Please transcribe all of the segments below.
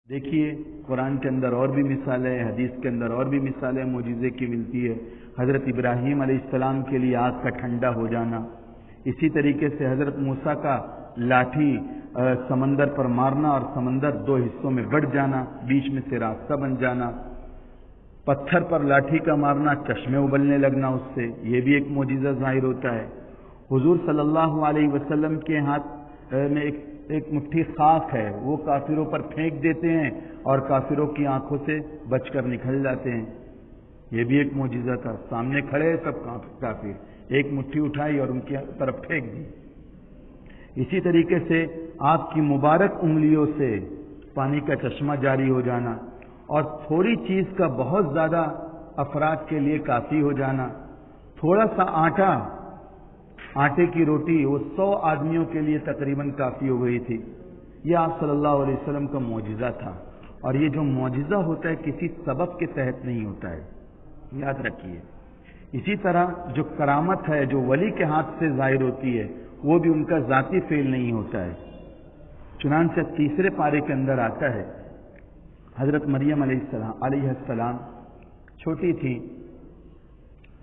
دیکھیے قرآن کے اندر اور بھی مثالیں، حدیث کے اندر اور بھی مثالیں معجزے کی ملتی ہے۔ حضرت ابراہیم علیہ السلام کے لیے آگ کا ٹھنڈا ہو جانا، اسی طریقے سے حضرت موسیٰ کا لاٹھی سمندر پر مارنا اور سمندر دو حصوں میں بٹ جانا، بیچ میں سے راستہ بن جانا، پتھر پر لاٹھی کا مارنا، چشمے ابلنے لگنا اس سے، یہ بھی ایک معجزہ ظاہر ہوتا ہے۔ حضور صلی اللہ علیہ وسلم کے ہاتھ میں ایک مٹھی خاک ہے، وہ کافروں پر پھینک دیتے ہیں اور کافروں کی آنکھوں سے بچ کر نکل جاتے ہیں، یہ بھی ایک معجزہ تھا۔ سامنے کھڑے سب کافر، ایک مٹھی اٹھائی اور ان کی طرف پھینک دی۔ اسی طریقے سے آپ کی مبارک انگلیوں سے پانی کا چشمہ جاری ہو جانا اور تھوڑی چیز کا بہت زیادہ افراد کے لیے کافی ہو جانا، تھوڑا سا آٹے کی روٹی وہ 100 آدمیوں کے لیے تقریباً کافی ہو گئی تھی، یہ آپ صلی اللہ علیہ وسلم کا معجزہ تھا۔ اور یہ جو معجزہ ہوتا ہے کسی سبب کے تحت نہیں ہوتا ہے، یاد رکھیے۔ اسی طرح جو کرامت ہے جو ولی کے ہاتھ سے ظاہر ہوتی ہے وہ بھی ان کا ذاتی فعل نہیں ہوتا ہے۔ چنانچہ تیسرے پارے کے اندر آتا ہے حضرت مریم علیہ السلام چھوٹی تھی،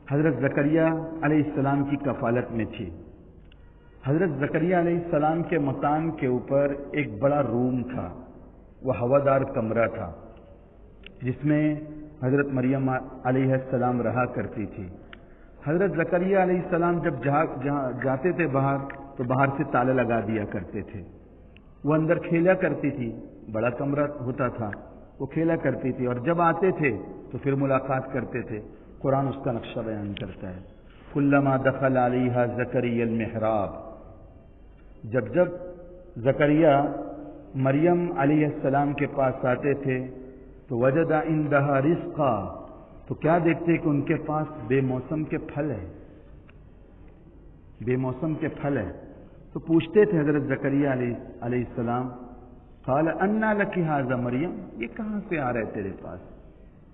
حضرت زکریا علیہ السلام کی کفالت میں تھی۔ حضرت زکریا علیہ السلام کے مکان کے اوپر ایک بڑا روم تھا، وہ ہوادار کمرہ تھا جس میں حضرت مریم علیہ السلام رہا کرتی تھی۔ حضرت زکریا علیہ السلام جب جاتے تھے باہر تو باہر سے تالا لگا دیا کرتے تھے، وہ اندر کھیلا کرتی تھی، بڑا کمرہ ہوتا تھا، وہ کھیلا کرتی تھی اور جب آتے تھے تو پھر ملاقات کرتے تھے۔ قرآن اس کا نقشہ بیان کرتا ہے، کلما دخل علیہا زکریا المحراب، جب زکریا مریم علیہ السلام کے پاس آتے تھے تو وجد عندہا رزقا، تو کیا دیکھتے کہ ان کے پاس بے موسم کے پھل ہے، بے موسم کے پھل ہے۔ تو پوچھتے تھے حضرت زکریا علیہ السلام، قال انا لکی ھذا مریم، یہ کہاں سے آ رہا ہے تیرے پاس؟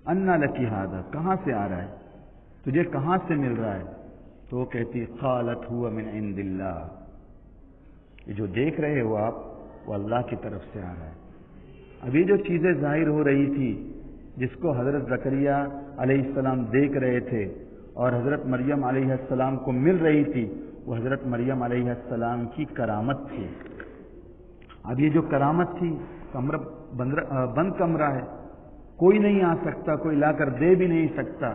انا لکی ھذا، کہاں سے آ رہا ہے، تجھے کہاں سے مل رہا ہے؟ تو وہ کہتی قالت هو من عند اللہ، یہ جو دیکھ رہے ہو آپ وہ اللہ کی طرف سے آ رہا ہے۔ ابھی جو چیزیں ظاہر ہو رہی تھی جس کو حضرت زکریا علیہ السلام دیکھ رہے تھے اور حضرت مریم علیہ السلام کو مل رہی تھی، وہ حضرت مریم علیہ السلام کی کرامت تھی۔ اب یہ جو کرامت تھی، کمرہ بند کمرہ ہے، کوئی نہیں آ سکتا، کوئی لا کر دے بھی نہیں سکتا،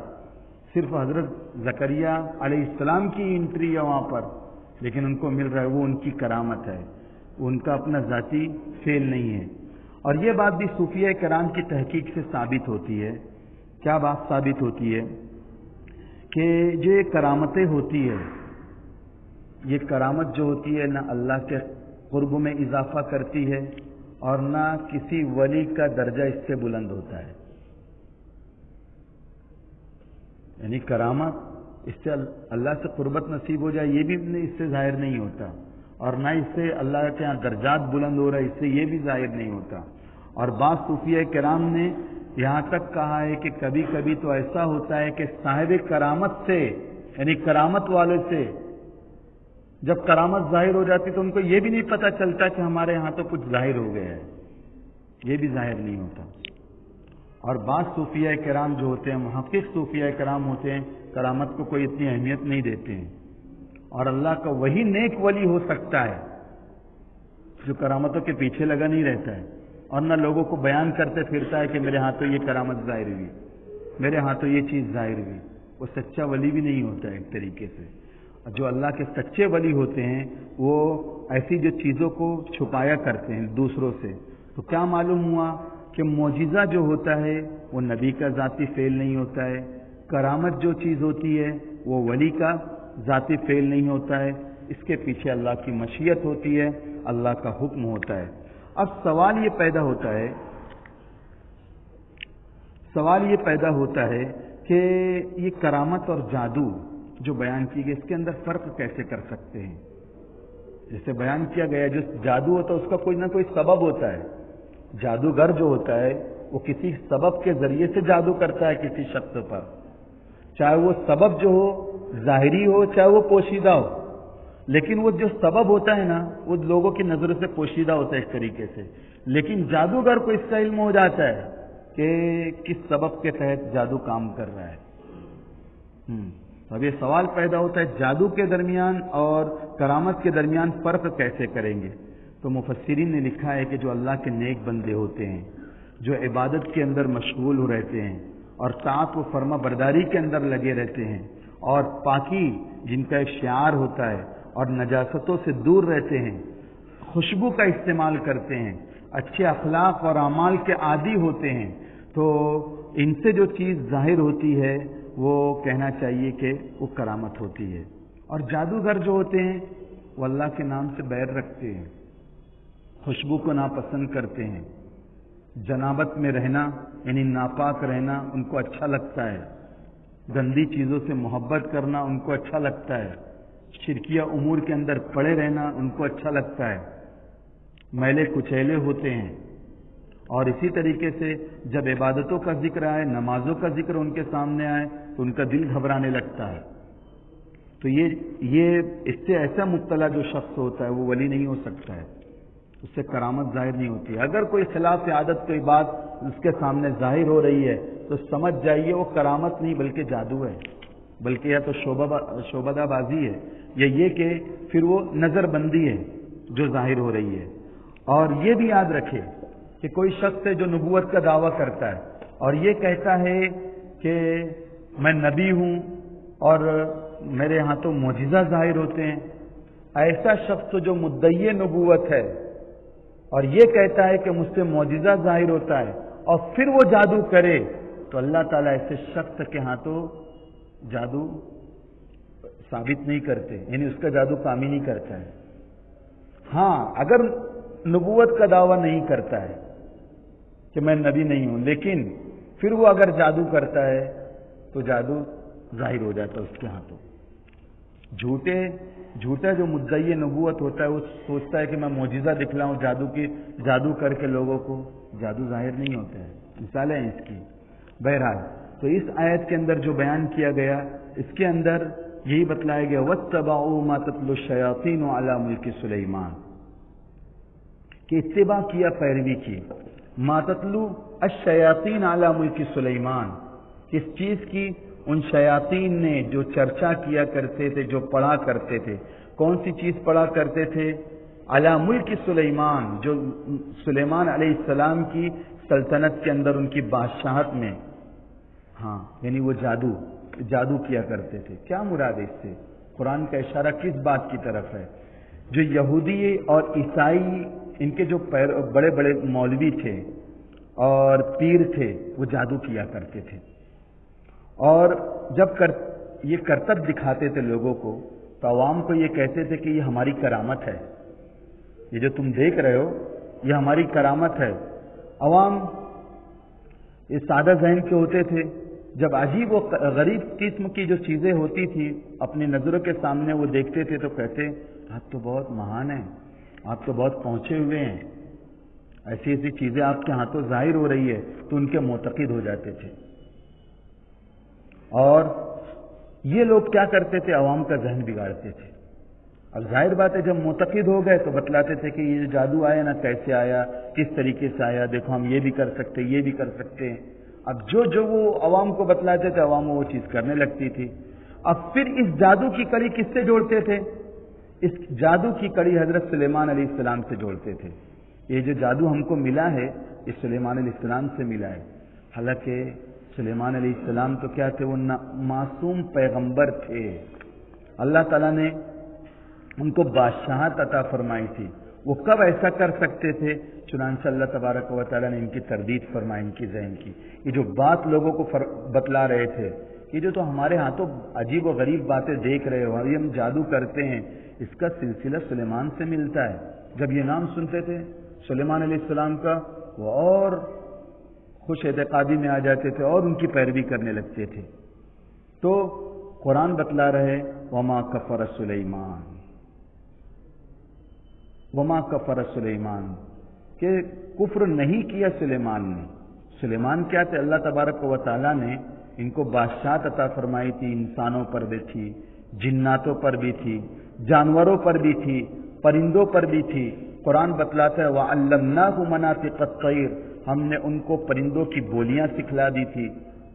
صرف حضرت زکریا علیہ السلام کی انٹری ہے وہاں پر، لیکن ان کو مل رہا ہے، وہ ان کی کرامت ہے، ان کا اپنا ذاتی فعل نہیں ہے۔ اور یہ بات بھی صوفیہ کرام کی تحقیق سے ثابت ہوتی ہے۔ کیا بات ثابت ہوتی ہے؟ کہ جو یہ کرامتیں ہوتی ہے، یہ کرامت جو ہوتی ہے نہ اللہ کے قرب میں اضافہ کرتی ہے اور نہ کسی ولی کا درجہ اس سے بلند ہوتا ہے۔ یعنی کرامت اس سے اللہ سے قربت نصیب ہو جائے یہ بھی اس سے ظاہر نہیں ہوتا، اور نہ اس سے اللہ کے یہاں درجات بلند ہو رہا ہے اس سے یہ بھی ظاہر نہیں ہوتا۔ اور بعض صوفیہ کرام نے یہاں تک کہا ہے کہ کبھی کبھی تو ایسا ہوتا ہے کہ صاحب کرامت سے، یعنی کرامت والے سے جب کرامت ظاہر ہو جاتی تو ان کو یہ بھی نہیں پتہ چلتا کہ ہمارے ہاں تو کچھ ظاہر ہو گیا ہے، یہ بھی ظاہر نہیں ہوتا۔ اور بعض صوفیہ کرام جو ہوتے ہیں، محقق صوفیہ کرام ہوتے ہیں، کرامت کو کوئی اتنی اہمیت نہیں دیتے ہیں، اور اللہ کا وہی نیک ولی ہو سکتا ہے جو کرامتوں کے پیچھے لگا نہیں رہتا ہے اور نہ لوگوں کو بیان کرتے پھرتا ہے کہ میرے ہاں تو یہ کرامت ظاہر ہوئی، میرے ہاں تو یہ چیز ظاہر ہوئی۔ وہ سچا ولی بھی نہیں ہوتا ہے ایک طریقے سے۔ جو اللہ کے سچے ولی ہوتے ہیں وہ ایسی جو چیزوں کو چھپایا کرتے ہیں دوسروں سے۔ تو کیا معلوم ہوا کہ معجزہ جو ہوتا ہے وہ نبی کا ذاتی فعل نہیں ہوتا ہے، کرامت جو چیز ہوتی ہے وہ ولی کا ذاتی فعل نہیں ہوتا ہے، اس کے پیچھے اللہ کی مشیت ہوتی ہے، اللہ کا حکم ہوتا ہے۔ اب سوال یہ پیدا ہوتا ہے کہ یہ کرامت اور جادو جو بیان کی گئی اس کے اندر فرق کیسے کر سکتے ہیں؟ جیسے بیان کیا گیا جو جادو ہوتا ہے اس کا کوئی نہ کوئی سبب ہوتا ہے، جادوگر جو ہوتا ہے وہ کسی سبب کے ذریعے سے جادو کرتا ہے کسی شخص پر، چاہے وہ سبب جو ہو ظاہری ہو چاہے وہ پوشیدہ ہو، لیکن وہ جو سبب ہوتا ہے نا وہ لوگوں کی نظروں سے پوشیدہ ہوتا ہے ایک طریقے سے، لیکن جادوگر کو اس کا علم ہو جاتا ہے کہ کس سبب کے تحت جادو کام کر رہا ہے۔ اب یہ سوال پیدا ہوتا ہے جادو کے درمیان اور کرامت کے درمیان فرق کیسے کریں گے؟ تو مفسرین نے لکھا ہے کہ جو اللہ کے نیک بندے ہوتے ہیں، جو عبادت کے اندر مشغول رہتے ہیں اور طاعت و فرما برداری کے اندر لگے رہتے ہیں، اور پاکی جن کا ایک شعار ہوتا ہے، اور نجاستوں سے دور رہتے ہیں، خوشبو کا استعمال کرتے ہیں، اچھے اخلاق اور اعمال کے عادی ہوتے ہیں، تو ان سے جو چیز ظاہر ہوتی ہے وہ کہنا چاہیے کہ وہ کرامت ہوتی ہے۔ اور جادوگر جو ہوتے ہیں وہ اللہ کے نام سے بیر رکھتے ہیں، خوشبو کو ناپسند کرتے ہیں، جنابت میں رہنا یعنی ناپاک رہنا ان کو اچھا لگتا ہے، گندی چیزوں سے محبت کرنا ان کو اچھا لگتا ہے، شرکیہ امور کے اندر پڑے رہنا ان کو اچھا لگتا ہے، میلے کچیلے ہوتے ہیں۔ اور اسی طریقے سے جب عبادتوں کا ذکر آئے، نمازوں کا ذکر ان کے سامنے آئے تو ان کا دل گھبرانے لگتا ہے۔ تو یہ اس سے ایسا مبتلا جو شخص ہوتا ہے وہ ولی نہیں ہو سکتا ہے، اس سے کرامت ظاہر نہیں ہوتی ہے۔ اگر کوئی خلاف عادت کوئی بات اس کے سامنے ظاہر ہو رہی ہے تو سمجھ جائیے وہ کرامت نہیں بلکہ جادو ہے، بلکہ یا تو شعبدہ بازی ہے، یا یہ کہ پھر وہ نظر بندی ہے جو ظاہر ہو رہی ہے۔ اور یہ بھی یاد رکھے کہ کوئی شخص ہے جو نبوت کا دعویٰ کرتا ہے اور یہ کہتا ہے کہ میں نبی ہوں اور میرے ہاں تو معجزہ ظاہر ہوتے ہیں، ایسا شخص جو مدعی نبوت ہے اور یہ کہتا ہے کہ مجھ سے معجزہ ظاہر ہوتا ہے اور پھر وہ جادو کرے، تو اللہ تعالیٰ ایسے شخص کے ہاں تو جادو ثابت نہیں کرتے، یعنی اس کا جادو کام ہی نہیں کرتا ہے۔ ہاں اگر نبوت کا دعویٰ نہیں کرتا ہے کہ میں نبی نہیں ہوں، لیکن پھر وہ اگر جادو کرتا ہے تو جادو ظاہر ہو جاتا ہے اس کے ہاتھوں۔ جھوٹا جو مدعی نبوت ہوتا ہے وہ سوچتا ہے کہ میں معجزہ دکھلاؤں جادو کر کے لوگوں کو، جادو ظاہر نہیں ہوتا ہے، مثالیں ہیں اس کی۔ بہرحال تو اس آیت کے اندر جو بیان کیا گیا اس کے اندر یہی بتلایا گیا وَاتَّبَعُوا مَا تَتْلُو الشَّيَاطِينُ عَلَى مُلْكِ سُلَيْمَانَ، کہ اتباع کیا، پیروی کی، ما تتلو الشیاطین علی ملک سلیمان، کس چیز کی؟ ان شیاطین نے جو چرچا کیا کرتے تھے، جو پڑھا کرتے تھے۔ کون سی چیز پڑھا کرتے تھے؟ علی ملک سلیمان، جو سلیمان علیہ السلام کی سلطنت کے اندر ان کی بادشاہت میں، ہاں یعنی وہ جادو کیا کرتے تھے۔ کیا مراد ہے اس سے؟ قرآن کا اشارہ کس بات کی طرف ہے؟ جو یہودی اور عیسائی ان کے جو بڑے بڑے مولوی تھے اور پیر تھے وہ جادو کیا کرتے تھے، اور جب یہ کرتب دکھاتے تھے لوگوں کو تو عوام کو یہ کہتے تھے کہ یہ ہماری کرامت ہے، یہ جو تم دیکھ رہے ہو یہ ہماری کرامت ہے۔ عوام یہ سادہ ذہن کے ہوتے تھے، جب عجیب و غریب قسم کی جو چیزیں ہوتی تھی اپنی نظروں کے سامنے وہ دیکھتے تھے تو کہتے آپ تو بہت مہان ہیں، آپ تو بہت پہنچے ہوئے ہیں، ایسی ایسی چیزیں آپ کے ہاتھوں ظاہر ہو رہی ہے، تو ان کے معتقد ہو جاتے تھے۔ اور یہ لوگ کیا کرتے تھے؟ عوام کا ذہن بگاڑتے تھے۔ اب ظاہر بات ہے جب معتقد ہو گئے تو بتلاتے تھے کہ یہ جادو آیا نا، کیسے آیا، کس طریقے سے آیا، دیکھو ہم یہ بھی کر سکتے، یہ بھی کر سکتے ہیں۔ اب جو وہ عوام کو بتلاتے تھے عوام وہ چیز کرنے لگتی تھی۔ اب پھر اس جادو کی کڑی کس سے جوڑتے تھے؟ اس جادو کی کڑی حضرت سلیمان علیہ السلام سے جوڑتے تھے۔ یہ جو جادو ہم کو ملا ہے یہ سلیمان علیہ السلام سے ملا ہے، حالانکہ سلیمان علیہ السلام تو کیا تھے؟ وہ معصوم پیغمبر تھے، اللہ تعالیٰ نے ان کو بادشاہت عطا فرمائی تھی، وہ کب ایسا کر سکتے تھے؟ چنانچہ اللہ تبارک و تعالیٰ نے ان کی تردید فرمائی، ان کی ذہن کی۔ یہ جو بات لوگوں کو بتلا رہے تھے کہ جو تو ہمارے ہاتھوں عجیب و غریب باتیں دیکھ رہے ہو، ہم جادو کرتے ہیں، اس کا سلسلہ سلیمان سے ملتا ہے۔ جب یہ نام سنتے تھے سلیمان علیہ السلام کا وہ اور خوش اعتقادی میں آ جاتے تھے اور ان کی پیروی کرنے لگتے تھے۔ تو قرآن بتلا رہے وما کفر سلیمان، وما کفر سلیمان، کہ کفر نہیں کیا سلیمان نے۔ سلیمان کیا تھے؟ اللہ تبارک و تعالیٰ نے ان کو بادشاہت عطا فرمائی تھی، انسانوں پر بھی تھی، جناتوں پر بھی تھی، جانوروں پر بھی تھی، پرندوں پر بھی تھی۔ قرآن بتلاتا ہے وَعَلَّمْنَاهُ مَنَاطِقَ الطَّيْرِ، ہم نے ان کو پرندوں کی بولیاں سکھلا دی تھی.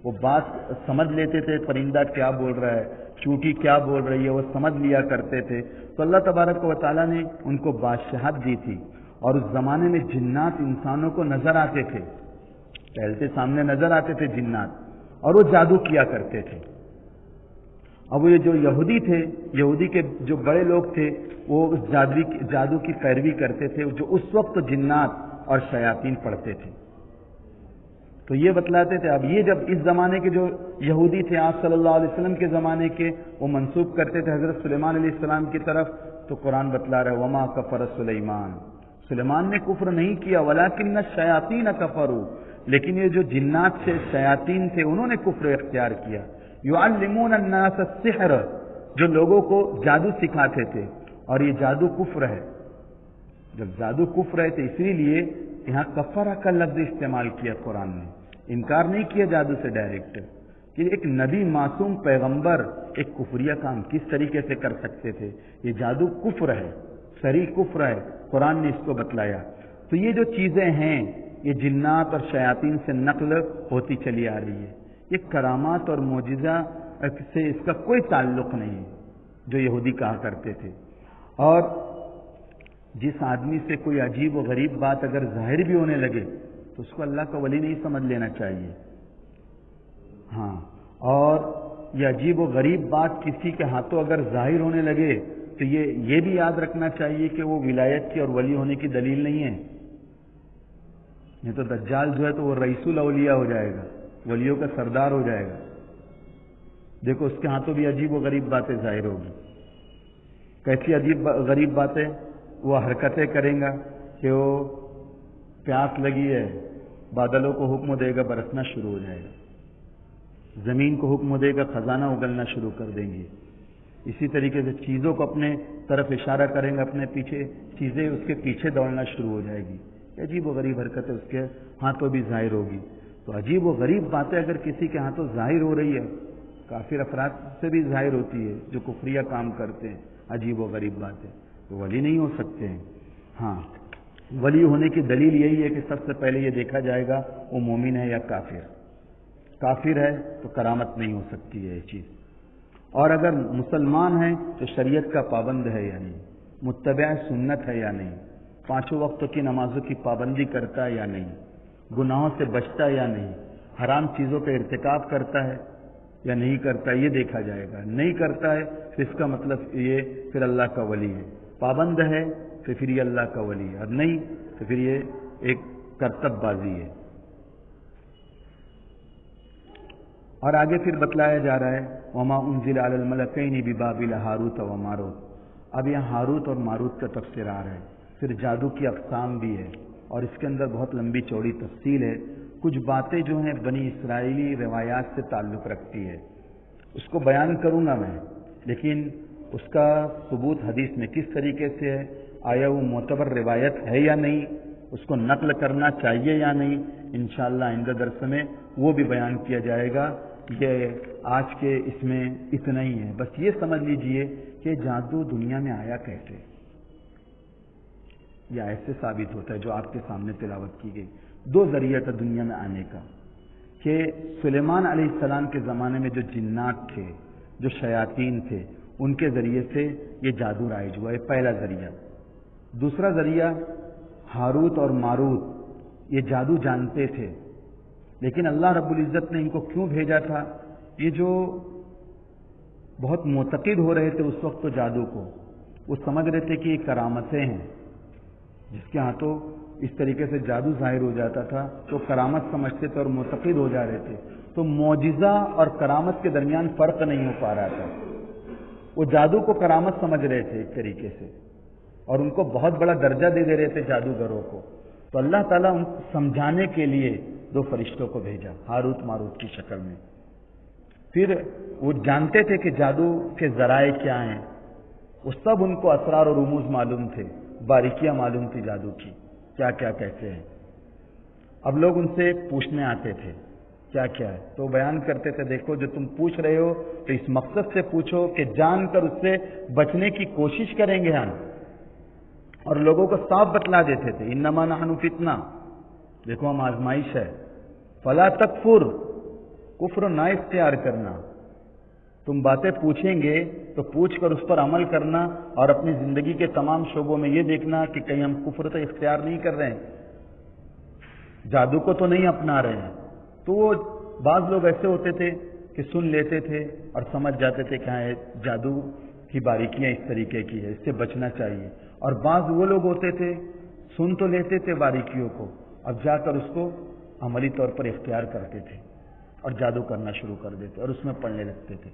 وہ بات سمجھ لیتے تھے، پرندہ کیا بول رہا ہے، چونٹی کیا بول رہی ہے، وہ سمجھ لیا کرتے تھے. تو اللہ تبارک و تعالیٰ نے ان کو بادشاہت دی تھی. اور اس زمانے میں جنات انسانوں کو نظر آتے تھے، پہلتے سامنے نظر آتے تھے جنات، اور وہ جادو کیا کرتے تھے. اب یہ جو یہودی تھے، یہودی کے جو بڑے لوگ تھے، وہ اس جادو کی پیروی کرتے تھے جو اس وقت جنات اور شیاطین پڑھتے تھے. تو یہ بتلاتے تھے. اب یہ جب اس زمانے کے جو یہودی تھے آپ صلی اللہ علیہ وسلم کے زمانے کے، وہ منسوب کرتے تھے حضرت سلیمان علیہ السلام کی طرف. تو قرآن بتلا رہا ہے وما کفر سلیمان، سلیمان نے کفر نہیں کیا، ولکن الشیاطین کفروا، لیکن یہ جو جنات سے شیاطین تھے انہوں نے کفر اختیار کیا. یعلمون الناس السحر، جو لوگوں کو جادو سکھاتے تھے، اور یہ جادو کفر ہے. جب جادو کفر ہے تو اسی لیے یہاں کفرہ کا لفظ استعمال کیا قرآن نے. انکار نہیں کیا جادو سے ڈائریکٹ، کہ ایک نبی معصوم پیغمبر ایک کفریہ کام کس طریقے سے کر سکتے تھے. یہ جادو کفر ہے، صریح کفر ہے، قرآن نے اس کو بتلایا. تو یہ جو چیزیں ہیں یہ جنات اور شیاطین سے نقل ہوتی چلی آ رہی ہے. یہ کرامات اور معجزہ سے اس کا کوئی تعلق نہیں ہے جو یہودی کہا کرتے تھے. اور جس آدمی سے کوئی عجیب و غریب بات اگر ظاہر بھی ہونے لگے تو اس کو اللہ کا ولی نہیں سمجھ لینا چاہیے. ہاں، اور یہ عجیب و غریب بات کسی کے ہاتھوں اگر ظاہر ہونے لگے تو یہ بھی یاد رکھنا چاہیے کہ وہ ولایت کی اور ولی ہونے کی دلیل نہیں ہے. نہیں تو دجال جو ہے تو وہ رئیس الاولیاء ہو جائے گا، ولیوں کا سردار ہو جائے گا. دیکھو اس کے ہاتھوں بھی عجیب و غریب باتیں ظاہر ہوگی. کیسی عجیب غریب باتیں؟ وہ حرکتیں کریں گا کہ وہ پیاس لگی ہے، بادلوں کو حکم دے گا برسنا شروع ہو جائے گا، زمین کو حکم دے گا خزانہ اگلنا شروع کر دیں گے. اسی طریقے سے چیزوں کو اپنے طرف اشارہ کریں گا، اپنے پیچھے چیزیں اس کے پیچھے دوڑنا شروع ہو جائے گی. عجیب و غریب حرکتیں اس کے ہاتھوں بھی ظاہر ہوگی. تو عجیب و غریب باتیں اگر کسی کے ہاتھوں ظاہر ہو رہی ہے، کافر افراد سے بھی ظاہر ہوتی ہے جو کفریہ کام کرتے ہیں، عجیب و غریب باتیں، تو ولی نہیں ہو سکتے ہیں. ہاں، ولی ہونے کی دلیل یہی ہے کہ سب سے پہلے یہ دیکھا جائے گا وہ مومن ہے یا کافر. کافر ہے تو کرامت نہیں ہو سکتی ہے یہ چیز. اور اگر مسلمان ہے تو شریعت کا پابند ہے یا نہیں، متبع سنت ہے یا نہیں، 5 وقت کی نمازوں کی پابندی کرتا ہے یا نہیں، گناہوں سے بچتا ہے یا نہیں، حرام چیزوں کا ارتکاب کرتا ہے یا نہیں کرتا، یہ دیکھا جائے گا. نہیں کرتا ہے تو اس کا مطلب یہ پھر اللہ کا ولی ہے. پابند ہے تو پھر یہ اللہ کا ولی ہے، اور نہیں تو پھر یہ ایک کرتب بازی ہے. اور آگے پھر بتلایا جا رہا ہے وما انزل علی الملکین ببابل ہاروت و ماروت. اب یہاں ہاروت اور ماروت کا تفسیر آ رہا ہے. پھر جادو کی اقسام بھی ہے اور اس کے اندر بہت لمبی چوڑی تفصیل ہے. کچھ باتیں جو ہیں بنی اسرائیلی روایات سے تعلق رکھتی ہے، اس کو بیان کروں گا میں، لیکن اس کا ثبوت حدیث میں کس طریقے سے ہے، آیا وہ معتبر روایت ہے یا نہیں، اس کو نقل کرنا چاہیے یا نہیں، انشاءاللہ آئندہ درس میں وہ بھی بیان کیا جائے گا. یہ آج کے اس میں اتنا ہی ہے. بس یہ سمجھ لیجئے کہ جادو دنیا میں آیا کیسے، یا ایسے ثابت ہوتا ہے جو آپ کے سامنے تلاوت کی گئی. 2 ذریعہ تھا دنیا میں آنے کا، کہ سلیمان علیہ السلام کے زمانے میں جو جنات تھے، جو شیاطین تھے، ان کے ذریعے سے یہ جادو رائج ہوا ہے، پہلا ذریعہ. دوسرا ذریعہ ہاروت اور ماروت، یہ جادو جانتے تھے، لیکن اللہ رب العزت نے ان کو کیوں بھیجا تھا؟ یہ جو بہت معتقد ہو رہے تھے اس وقت تو جادو کو، وہ سمجھ رہے تھے کہ یہ کرامتیں ہیں، جس کے ہاتھوں اس طریقے سے جادو ظاہر ہو جاتا تھا تو کرامت سمجھتے تھے اور معتقد ہو جا رہے تھے. تو معجزہ اور کرامت کے درمیان فرق نہیں ہو پا رہا تھا. وہ جادو کو کرامت سمجھ رہے تھے ایک طریقے سے، اور ان کو بہت بڑا درجہ دے دے رہے تھے جادوگروں کو. تو اللہ تعالیٰ ان کو سمجھانے کے لیے 2 فرشتوں کو بھیجا ہاروت ماروت کی شکل میں. پھر وہ جانتے تھے کہ جادو کے ذرائع کیا ہیں، وہ سب ان کو اسرار و رموز معلوم تھے، باریکیاں معلوم تھی جادو کی، کیا کیا کیسے ہیں. اب لوگ ان سے پوچھنے آتے تھے کیا کیا ہے، تو بیان کرتے تھے دیکھو جو تم پوچھ رہے ہو تو اس مقصد سے پوچھو کہ جان کر اس سے بچنے کی کوشش کریں گے ہم، اور لوگوں کو صاف بتلا دیتے تھے انما نحن فتنہ، دیکھو ہم آزمائش ہے، فلا تکفر، کفر نہ اختیار کرنا، تم باتیں پوچھیں گے تو پوچھ کر اس پر عمل کرنا، اور اپنی زندگی کے تمام شعبوں میں یہ دیکھنا کہ کہیں ہم کفر تو اختیار نہیں کر رہے ہیں، جادو کو تو نہیں اپنا رہے ہیں۔ تو وہ بعض لوگ ایسے ہوتے تھے کہ سن لیتے تھے اور سمجھ جاتے تھے کہ ہاں جادو کی باریکیاں اس طریقے کی ہے، اس سے بچنا چاہیے، اور بعض وہ لوگ ہوتے تھے سن تو لیتے تھے باریکیوں کو، اب جا کر اس کو عملی طور پر اختیار کرتے تھے اور جادو کرنا شروع کر دیتے اور اس میں پڑھنے لگتے تھے۔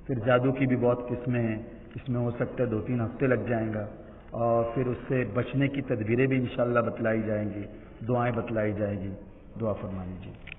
پھر جادو کی بھی بہت قسمیں ہیں، اس میں ہو سکتا ہے 2-3 ہفتے لگ جائیں گا، اور پھر اس سے بچنے کی تدبیریں بھی انشاءاللہ بتلائی جائیں گی، دعائیں بتلائی جائیں گی، دعا فرما لیجیے۔